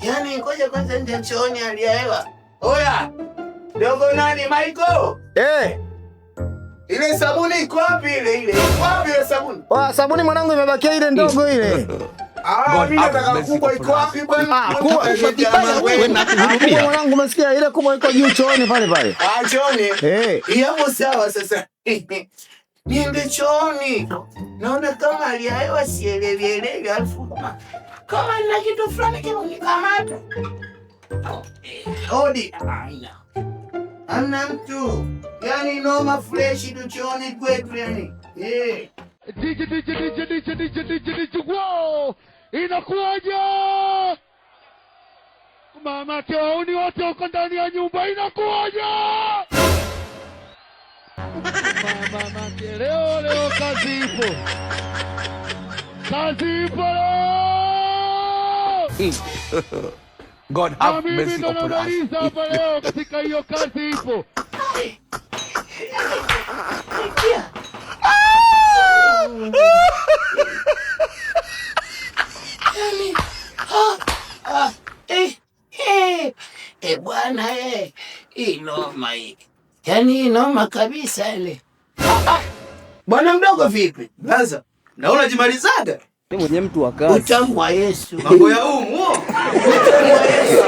Yaani ngoja kwanza nje chooni hali ya hewa. Oya. Dogo nani Michael? Ile sabuni iko wapi ile? Iko wapi ile sabuni? Sabuni mwanangu imebakia ile ndogo ile. Mimi nataka kubwa iko wapi bwana? Kubwa mwanangu umesikia ile kubwa iko juu chooni pale pale. Chooni? Hapo sawa sasa. Niende chooni. Naona kama hali ya hewa sielewi alafu kama nina kitu fulani kimenikamata. Odi. Hamna mtu. Yaani noma fresh tu chooni kwetu yani. Wow! Inakuwaje? Mama tewauni wote uko ndani ya nyumba, inakuwaje? Mama leo kazi ipo. Kazi ipo. God have mercy upon us. Leo katika hiyo kazi ipo. Bwana inoma hii. Yaani inoma kabisa ile. Bwana mdogo vipi? Sasa, na unajimalizaga? Mimi mwenye mtu wa kazi. Utamu wa Yesu. Mambo ya humu. Utamu wa Yesu.